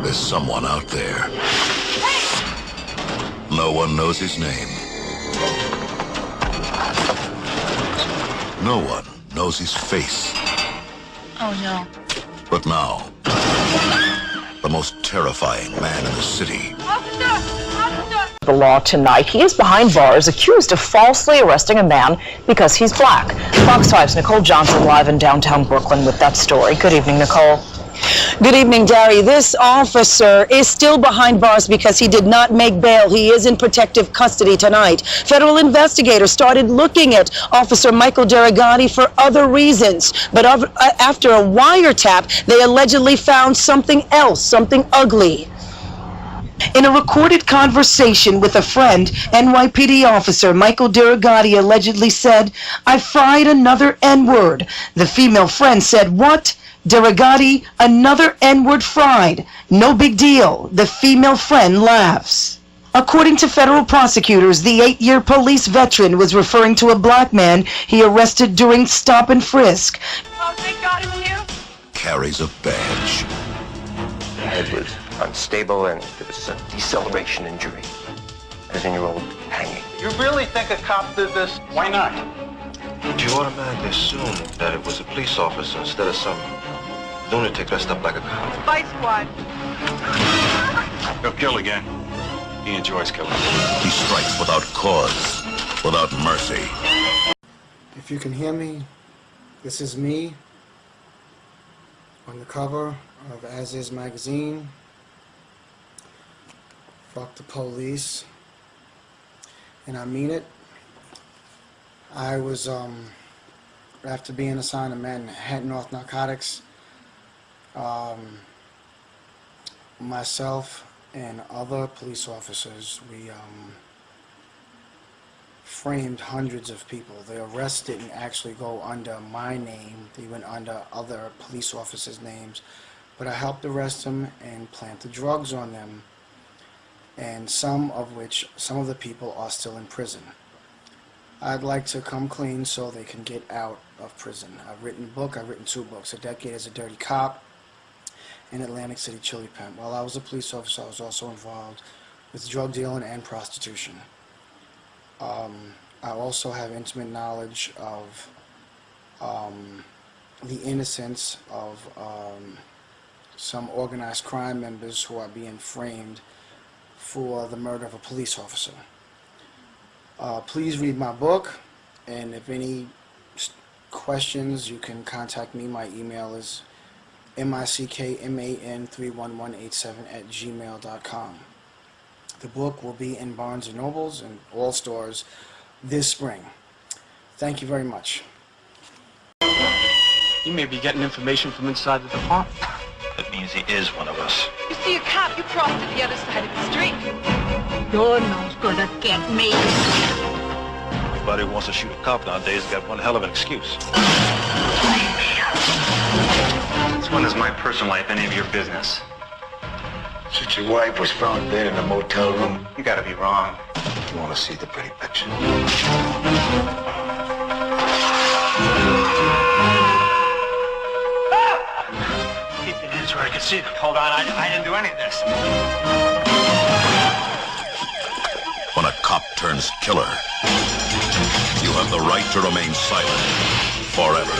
There's someone out there. No one knows his name. No one knows his face. Oh, no. But now, the most terrifying man in the city. The law tonight. He is behind bars, accused of falsely arresting a man because he's black. Fox 5's Nicole Johnson live in downtown Brooklyn with that story. Good evening, Nicole. Good evening, Gary. This officer is still behind bars because he did not make bail. He is in protective custody tonight. Federal investigators started looking at Officer Michael Derigatti for other reasons. But after a wiretap, they allegedly found something else, something ugly. In a recorded conversation with a friend, NYPD officer Michael Derigatti allegedly said, "I fried another N-word." The female friend said, "What? Derigatti, another N-word fried. No big deal." The female friend laughs. According to federal prosecutors, the 8-year police veteran was referring to a black man he arrested during stop and frisk. Oh, thank God it's you. Carries a badge. The head was unstable and there was a deceleration injury. A 10-year-old hanging. You really think a cop did this? Why not? Do you automatically assume that it was a police officer instead of some lunatic dressed up like a cop? Vice Squad. He'll kill again. He enjoys killing. He strikes without cause, without mercy. If you can hear me, this is me on the cover of As Is magazine. Fuck the police. And I mean it. I was, after being assigned to Manhattan North Narcotics, myself and other police officers, we framed hundreds of people. The arrests didn't actually go under my name. They went under other police officers' names. But I helped arrest them and plant the drugs on them. And some of the people are still in prison. I'd like to come clean so they can get out of prison. I've written two books, A Decade as a Dirty Cop and Atlantic City Chili Pimp. While I was a police officer, I was also involved with drug dealing and prostitution. I also have intimate knowledge of the innocence of some organized crime members who are being framed for the murder of a police officer. Please read my book, and if any questions, you can contact me. My email is mickman31187@gmail.com. The book will be in Barnes & Nobles and all stores this spring. Thank you very much. You may be getting information from inside the department. That means he is one of us. You see a cop, you cross to the other side of the street. You're not gonna get me. Everybody who wants to shoot a cop nowadays has got one hell of an excuse. Since when is my personal life any of your business? Since your wife was found dead in a motel room. You gotta be wrong. You want to see the pretty picture? Keep your hands where I can see them. Hold on, I didn't do any of this. When a cop turns killer, you have the right to remain silent forever.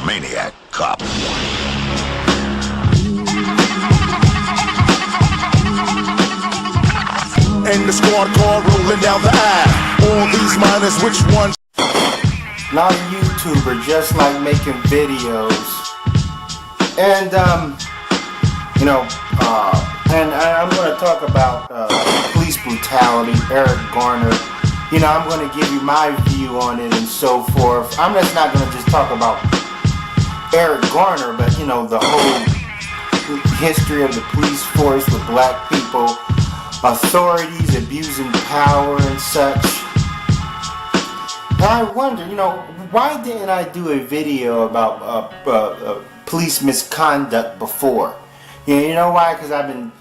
Maniac Cop. And the squad car rolling down the aisle. All these minors, which one? Not a YouTuber, just like making videos. And, and I'm going to talk about police brutality, Eric Garner. I'm going to give you my view on it and so forth. I'm just not going to just talk about Eric Garner, but, the whole history of the police force with black people, authorities abusing power and such. And I wonder, why didn't I do a video about police misconduct before? You know why? Because I've been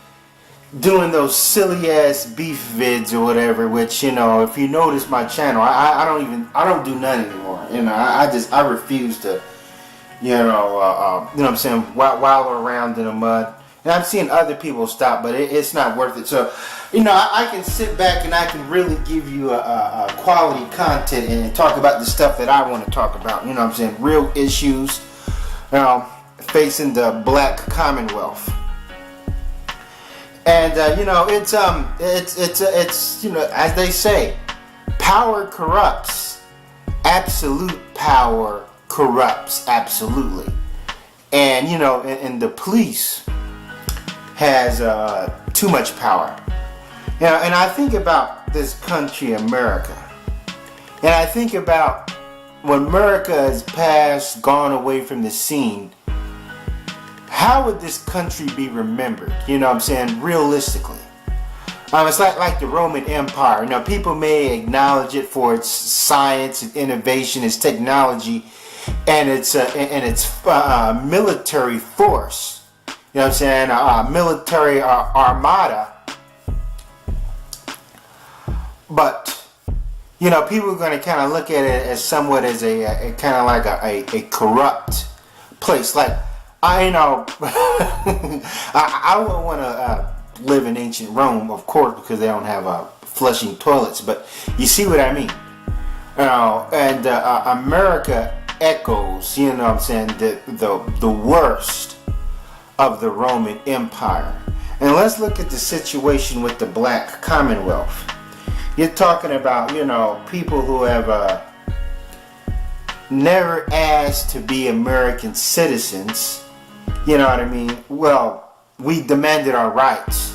doing those silly ass beef vids or whatever, which, if you notice my channel, I don't do none anymore. You know, I refuse to, you know what I'm saying, wallow around in the mud. And I'm seeing other people stop, but it's not worth it. So, you know, I can sit back and I can really give you a quality content and talk about the stuff that I want to talk about. You know what I'm saying? Real issues facing the black commonwealth. And you know, it's you know, as they say, power corrupts. Absolute power corrupts absolutely. And you know, and the police has too much power. You know, and I think about this country, America, and I think about when America has passed, gone away from the scene. How would this country be remembered? You know what I'm saying? Realistically. It's like the Roman Empire. You know, people may acknowledge it for its science, its innovation, its technology, and its military force. You know what I'm saying? Military armada. But, you know, people are going to kind of look at it as somewhat as a kind of like a corrupt place. Like, I know, I wouldn't want to live in ancient Rome, of course, because they don't have flushing toilets. But you see what I mean? You know, and America echoes, you know what I'm saying, the worst of the Roman Empire. And let's look at the situation with the black commonwealth. You're talking about, you know, people who have never asked to be American citizens. You know what I mean? Well, we demanded our rights.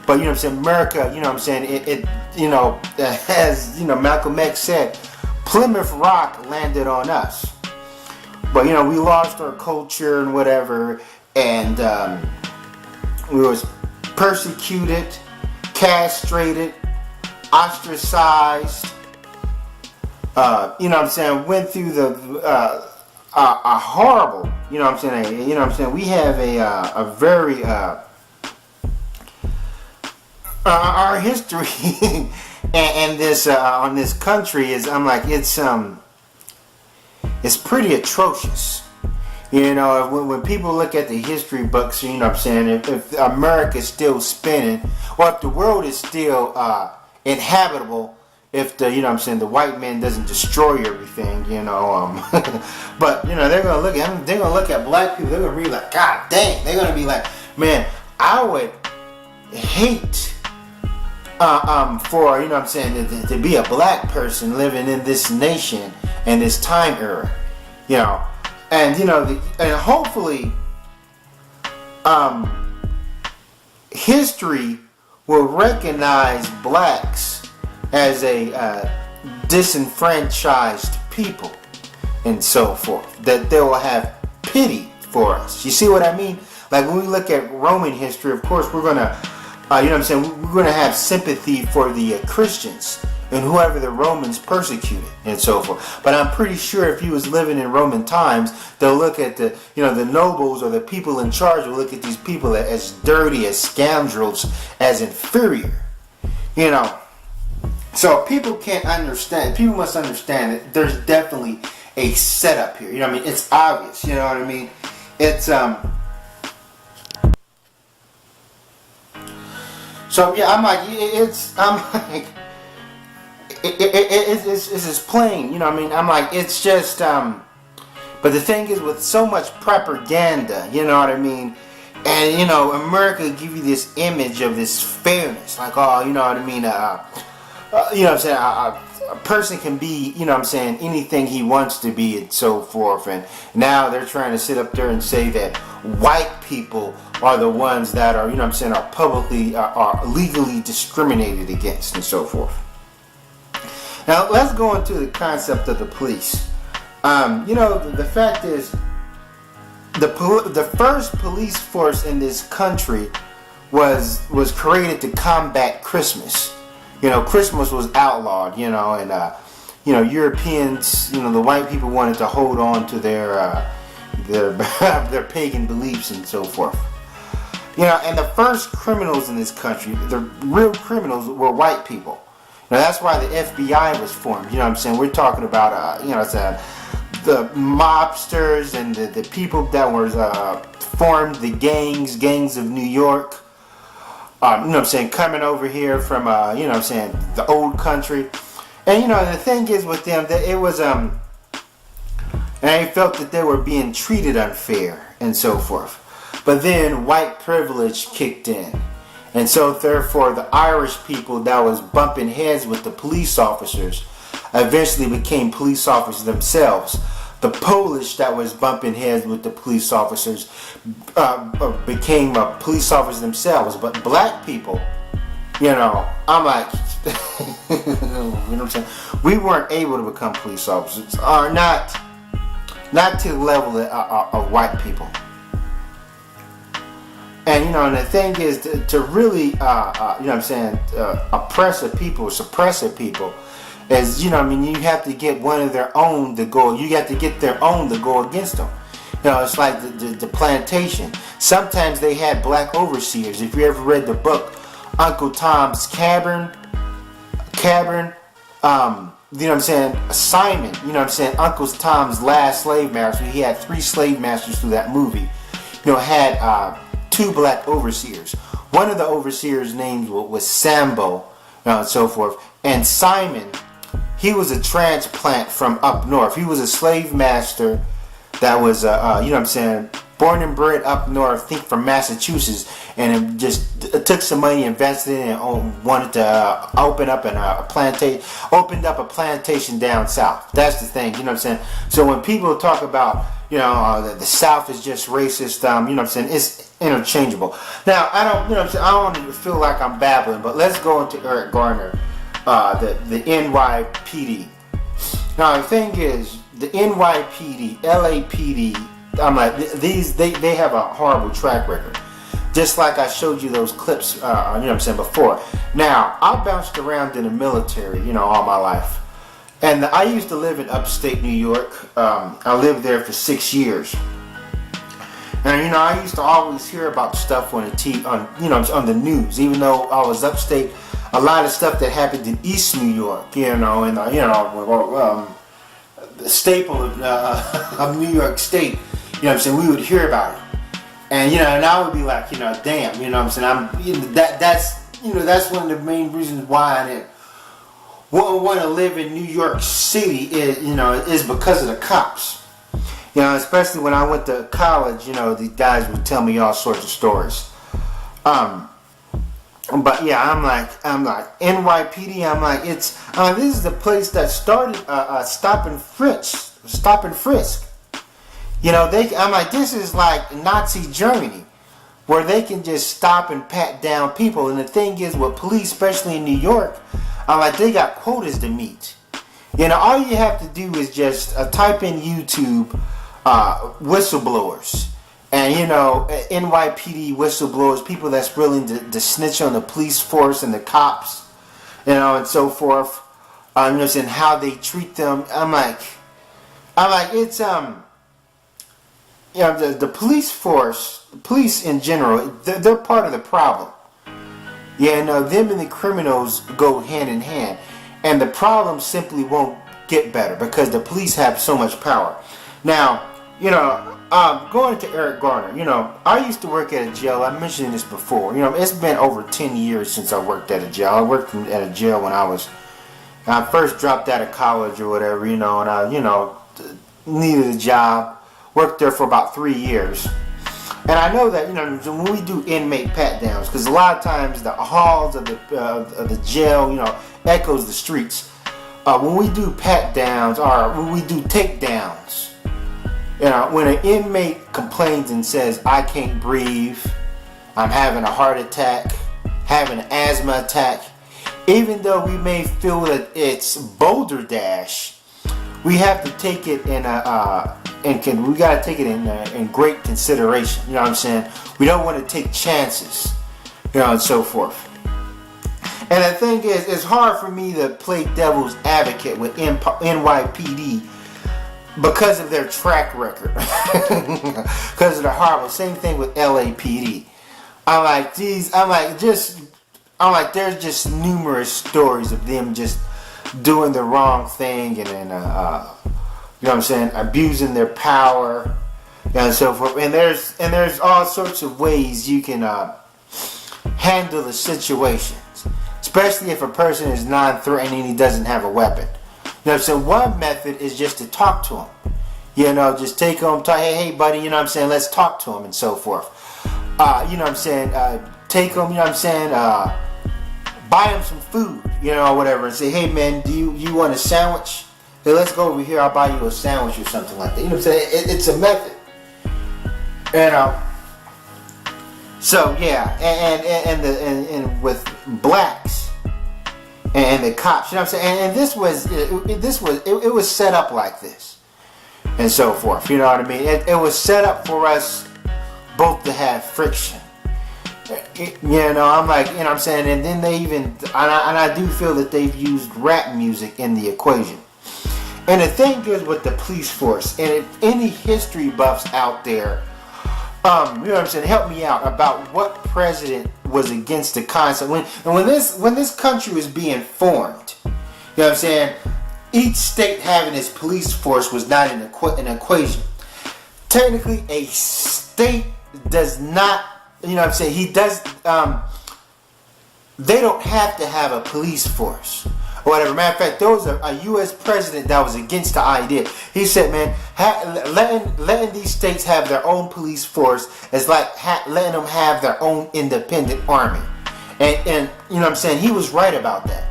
But, you know what I'm saying, America, you know what I'm saying, it you know, as, you know, Malcolm X said, Plymouth Rock landed on us. But, you know, we lost our culture and whatever, and we was persecuted, castrated, ostracized, you know what I'm saying, went through the a horrible, you know what I'm saying, we have a very our history and this on this country is, I'm like, it's pretty atrocious. You know, when people look at the history books, you know what I'm saying, if America's still spinning, or if the world is still inhabitable, if the, you know what I'm saying, the white man doesn't destroy everything, you know, but, you know, they're going to look at black people, they're going to be like, God dang, they're going to be like, man, I would hate for, you know what I'm saying, to be a black person living in this nation and this time era, you know, and, you know, and hopefully history will recognize blacks as a disenfranchised people and so forth, that they will have pity for us. You see what I mean? Like when we look at Roman history, of course we're gonna you know what I'm saying, we're gonna have sympathy for the Christians and whoever the Romans persecuted and so forth. But I'm pretty sure if he was living in Roman times, they'll look at the, you know, the nobles or the people in charge will look at these people as dirty, as scoundrels, as inferior, you know. So people can't understand, people must understand that there's definitely a setup here, you know what I mean? It's obvious, you know what I mean? It's so yeah, I'm like, it's plain, you know what I mean? I'm like, it's just but the thing is, with so much propaganda, you know what I mean, and you know, America give you this image of this fairness, like, oh, you know what I mean, you know what I'm saying, a person can be, you know what I'm saying, anything he wants to be and so forth. And now they're trying to sit up there and say that white people are the ones that are, you know what I'm saying, are publicly, are legally discriminated against and so forth. Now let's go into the concept of the police. You know, the fact is, the first police force in this country was created to combat Christmas. You know, Christmas was outlawed, you know, and, you know, Europeans, you know, the white people wanted to hold on to their pagan beliefs and so forth. You know, and the first criminals in this country, the real criminals, were white people. Now that's why the FBI was formed. You know what I'm saying? We're talking about, you know, the mobsters and the people that were formed the gangs of New York. You know what I'm saying? Coming over here from, you know what I'm saying, the old country. And, you know, the thing is with them, that it was, and they felt that they were being treated unfair and so forth. But then white privilege kicked in. And so therefore the Irish people that was bumping heads with the police officers eventually became police officers themselves. The Polish that was bumping heads with the police officers became police officers themselves. But black people, you know, I'm like, you know what I'm saying? We weren't able to become police officers, or not to the level of white people. And, you know, and the thing is to really, you know what I'm saying, oppress a people, suppress a people, is, you know, I mean, you have to get one of their own to go, you got to get their own to go against them. You know, it's like the plantation. Sometimes they had black overseers. If you ever read the book, Uncle Tom's Cabin, you know what I'm saying, Simon, you know what I'm saying, Uncle Tom's Last Slave Master, he had 3 slave masters through that movie, you know, had 2 black overseers. One of the overseers' names was Sambo, and so forth. And Simon, he was a transplant from up north. He was a slave master that was, you know what I'm saying, born and bred up north, I think from Massachusetts, and it just took some money, invested in it, and wanted to opened up a plantation down south. That's the thing, you know what I'm saying? So when people talk about, you know, the South is just racist, you know what I'm saying, it's interchangeable. Now, I don't, you know what I'm saying, I don't want to feel like I'm babbling, but let's go into Eric Garner, the NYPD. Now, the thing is, the NYPD, LAPD, I'm like, they have a horrible track record. Just like I showed you those clips, you know what I'm saying, before. Now, I bounced around in the military, you know, all my life. And I used to live in upstate New York. I lived there for 6 years. And, you know, I used to always hear about stuff on the news. Even though I was upstate, a lot of stuff that happened in East New York, you know, and, you know, the staple of New York State, you know what I'm saying, we would hear about it. And, you know, and I would be like, you know, damn, you know what I'm saying, that's one of the main reasons why I didn't want to live in New York City, is because of the cops. You know, especially when I went to college, you know, the guys would tell me all sorts of stories. But yeah, I'm like NYPD. I'm like, this is the place that started stop and frisk. You know, I'm like, this is like Nazi Germany, where they can just stop and pat down people. And the thing is, with police, especially in New York, I'm like, they got quotas to meet. You know, all you have to do is just type in YouTube whistleblowers. And, you know, NYPD whistleblowers, people that's willing to snitch on the police force and the cops, you know, and so forth. You know, and how they treat them. I'm like, it's, you know, the police force, the police in general, they're part of the problem. Yeah, no, them and the criminals go hand in hand. And the problem simply won't get better because the police have so much power. Now, you know, going to Eric Garner, you know, I used to work at a jail. I mentioned this before. You know, it's been over 10 years since I worked at a jail. I worked at a jail when I first dropped out of college or whatever, you know, and I, you know, needed a job. Worked there for about 3 years. And I know that, you know, when we do inmate pat downs, because a lot of times the halls of the jail, you know, echoes the streets. When we do pat downs, or when we do takedowns, you know, when an inmate complains and says, I can't breathe, I'm having a heart attack, having an asthma attack, even though we may feel that it's Boulder Dash, we have to take it in we gotta take it in great consideration. You know what I'm saying? We don't want to take chances, you know, and so forth. And the thing is, it's hard for me to play devil's advocate with NYPD because of their track record, because of the horrible. Same thing with LAPD. I'm like, geez, just I'm like, there's just numerous stories of them just doing the wrong thing and then, you know what I'm saying, abusing their power and so forth. And there's all sorts of ways you can handle the situations, especially if a person is non-threatening and he doesn't have a weapon. You know what I'm saying? One method is just to talk to him. You know, just take him, talk, hey buddy, you know what I'm saying, let's talk to him and so forth. You know what I'm saying, take him, you know what I'm saying, buy him some food, you know, or whatever, and say, hey man, do you want a sandwich? Hey, let's go over here, I'll buy you a sandwich or something like that. You know what I'm saying? It's a method. You so yeah, and with blacks and the cops, you know what I'm saying, and it was set up like this and so forth. You know what I mean? It was set up for us both to have friction. You know, I'm like, you know what I'm saying, and then they even, and I do feel that they've used rap music in the equation. And the thing is with the police force, and if any history buffs out there, you know what I'm saying, help me out about what president was against the concept. When this country was being formed, you know what I'm saying, each state having its police force was not an equation. Technically, a state does not, you know what I'm saying, they don't have to have a police force or whatever. Matter of fact, there was a U.S. president that was against the idea. He said, man, letting these states have their own police force is like letting them have their own independent army. And you know what I'm saying, he was right about that.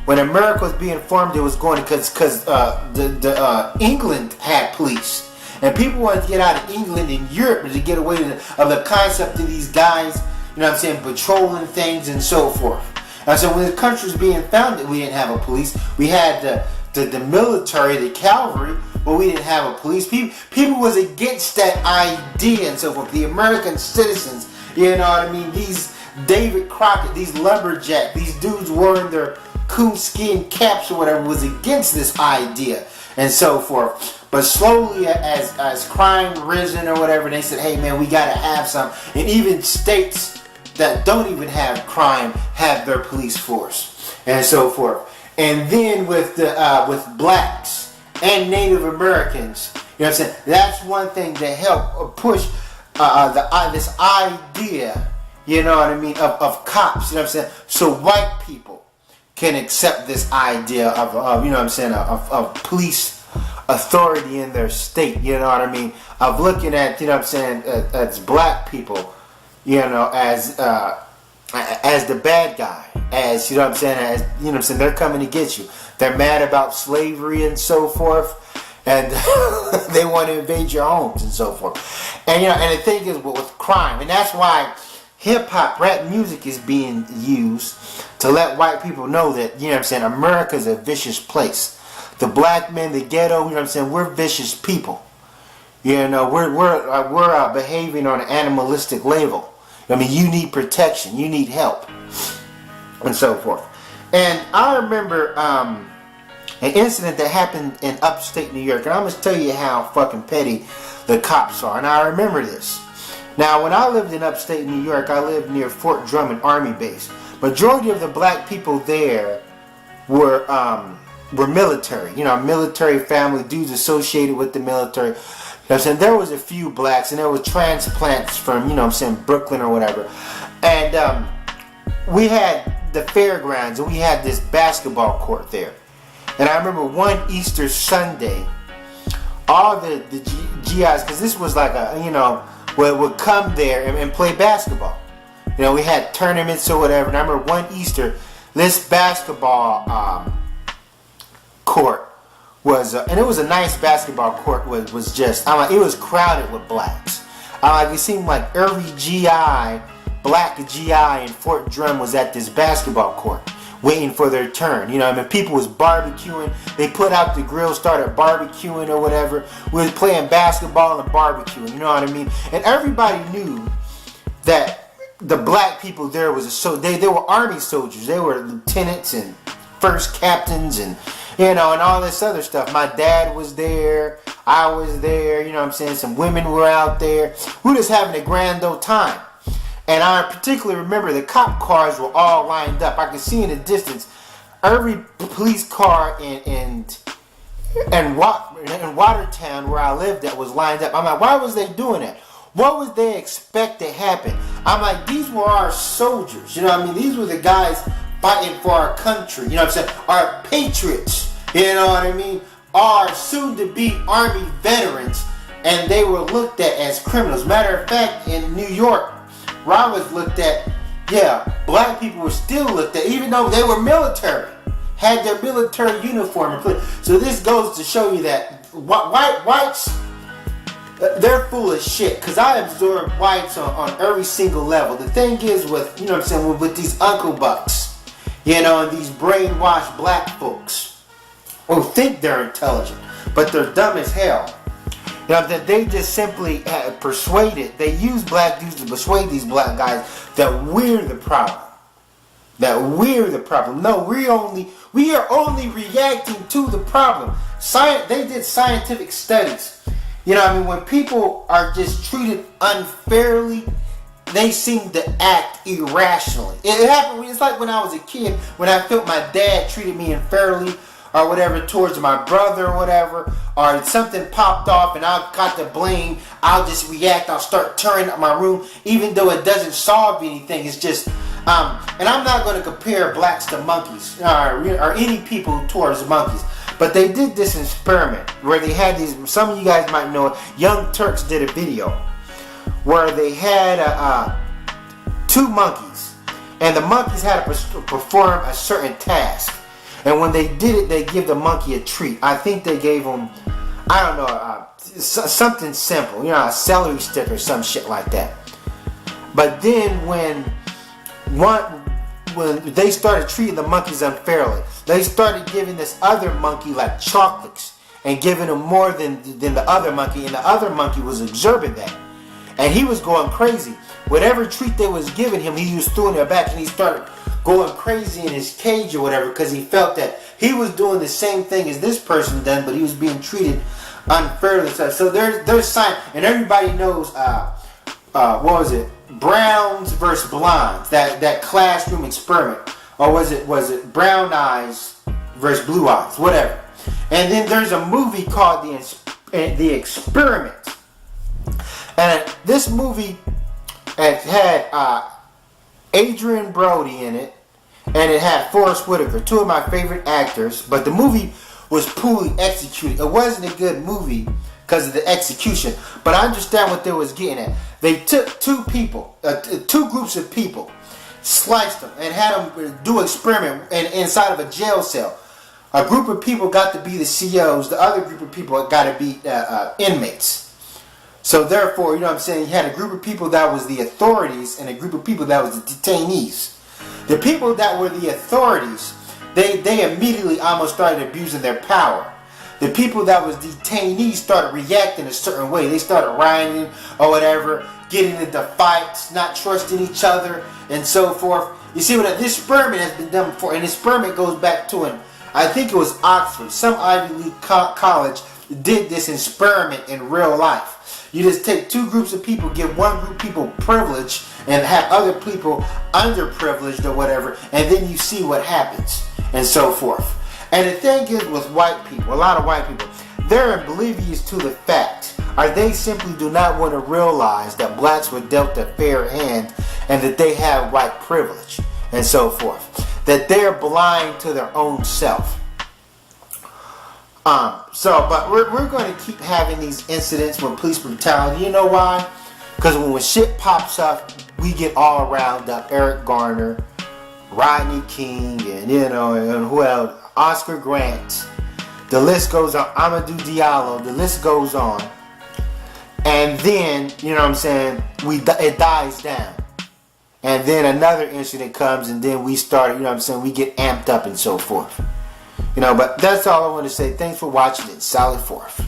When America was being formed, it was going because England had police. And people wanted to get out of England and Europe to get away of the concept of these guys, you know what I'm saying, patrolling things and so forth. And so when the country was being founded, we didn't have a police. We had the military, the cavalry, but we didn't have a police. People was against that idea and so forth. The American citizens, you know what I mean, these David Crockett, these lumberjack, these dudes wearing their coonskin caps or whatever, was against this idea and so forth. But slowly, as crime risen or whatever, they said, hey man, we gotta have some. And even states that don't even have crime have their police force and so forth. And then with blacks and Native Americans, you know what I'm saying, that's one thing that helped push this idea, you know what I mean, of cops, you know what I'm saying, so white people can accept this idea of you know what I'm saying, of police authority in their state, you know what I mean, of looking at, you know what I'm saying, as black people, you know, as the bad guy, as, you know what I'm saying, as, you know what I'm saying, they're coming to get you. They're mad about slavery and so forth, and they want to invade your homes and so forth. And, you know, and the thing is with crime, and that's why hip-hop, rap music is being used to let white people know that, you know what I'm saying, America's a vicious place. The black men, the ghetto, you know what I'm saying, we're vicious people. You know, we're behaving on an animalistic level. I mean, you need protection, you need help, and so forth. And I remember an incident that happened in upstate New York, and I'm going to tell you how fucking petty the cops are. And I remember this. Now, when I lived in upstate New York, I lived near Fort Drummond Army Base. Majority of the black people there were military, you know, military family, dudes associated with the military. You know what I'm saying? There was a few blacks, and there was transplants from, you know what I'm saying, Brooklyn or whatever. And we had the fairgrounds, and we had this basketball court there. And I remember one Easter Sunday, all the GIs, because this was like a, you know, would come there and play basketball. You know, we had tournaments or whatever. And I remember one Easter, this basketball court was, and it was a nice basketball court, was just, I'm like, it was crowded with blacks. It seemed like every GI, black GI in Fort Drum was at this basketball court waiting for their turn. You know, I mean, people was barbecuing. They put out the grill, started barbecuing or whatever. We was playing basketball and barbecuing, you know what I mean? And everybody knew that the black people there was they were army soldiers. They were lieutenants and first captains and, you know, and all this other stuff. My dad was there. I was there. You know what I'm saying? Some women were out there. We were just having a grand old time. And I particularly remember the cop cars were all lined up. I could see in the distance every police car in Watertown where I lived at was lined up. I'm like, why was they doing that? What would they expect to happen? I'm like, these were our soldiers. You know what I mean? These were the guys fighting for our country. You know what I'm saying? Our patriots. You know what I mean? Our soon-to-be Army veterans. And they were looked at as criminals. Matter of fact, in New York, where I was looked at, yeah, black people were still looked at, even though they were military. Had their military uniform. So this goes to show you that whites, they're full of shit. Because I absorb whites on every single level. The thing is with, you know what I'm saying, with these Uncle Bucks, you know, and these brainwashed black folks who think they're intelligent, but they're dumb as hell. You know, that they just simply persuaded, they use black dudes to persuade these black guys that we're the problem. That we're the problem. No, we are only reacting to the problem. They did scientific studies. You know what I mean? When people are just treated unfairly, they seem to act irrationally. It happened, it's like when I was a kid, when I felt my dad treated me unfairly or whatever towards my brother or whatever, or something popped off and I got the blame, I'll just react, I'll start tearing up my room, even though it doesn't solve anything. It's just, and I'm not going to compare blacks to monkeys, or any people towards monkeys, but they did this experiment where they had these, some of you guys might know it, Young Turks did a video where they had two monkeys, and the monkeys had to perform a certain task. And when they did it, they give the monkey a treat. I think they gave him, I don't know, something simple, you know, a celery stick or some shit like that. But then when they started treating the monkeys unfairly, they started giving this other monkey like chocolates and giving him more than the other monkey, and the other monkey was observing that. And he was going crazy. Whatever treat they was giving him, he was throwing it back, and he started going crazy in his cage or whatever, because he felt that he was doing the same thing as this person done, but he was being treated unfairly. So there's science, and everybody knows what was it, browns versus blondes, that classroom experiment, or was it brown eyes versus blue eyes, whatever. And then there's a movie called The Experiment, and this movie had Adrian Brody in it, and it had Forrest Whitaker, two of my favorite actors, but the movie was poorly executed. It wasn't a good movie because of the execution, but I understand what they was getting at. They took two groups of people, sliced them, and had them do an experiment inside of a jail cell. A group of people got to be the COs, the other group of people got to be inmates. So therefore, you know what I'm saying, you had a group of people that was the authorities and a group of people that was the detainees. The people that were the authorities, they immediately almost started abusing their power. The people that was detainees started reacting a certain way. They started rioting or whatever, getting into fights, not trusting each other, and so forth. You see, what this experiment has been done before, and this experiment goes back to I think it was Oxford. Some Ivy League college did this experiment in real life. You just take two groups of people, give one group of people privilege, and have other people underprivileged or whatever, and then you see what happens, and so forth. And the thing is with white people, a lot of white people, they're oblivious to the fact, or they simply do not want to realize that blacks were dealt a fair hand and that they have white privilege, and so forth. That they're blind to their own self. But we're going to keep having these incidents with police brutality. You know why? Because when shit pops up, we get all riled up. Eric Garner, Rodney King, and and who else? Oscar Grant. The list goes on. Amadou Diallo. The list goes on. And then, you know what I'm saying, it dies down. And then another incident comes, and then we start, you know what I'm saying, we get amped up and so forth. But that's all I want to say. Thanks for watching it. Sally Forth.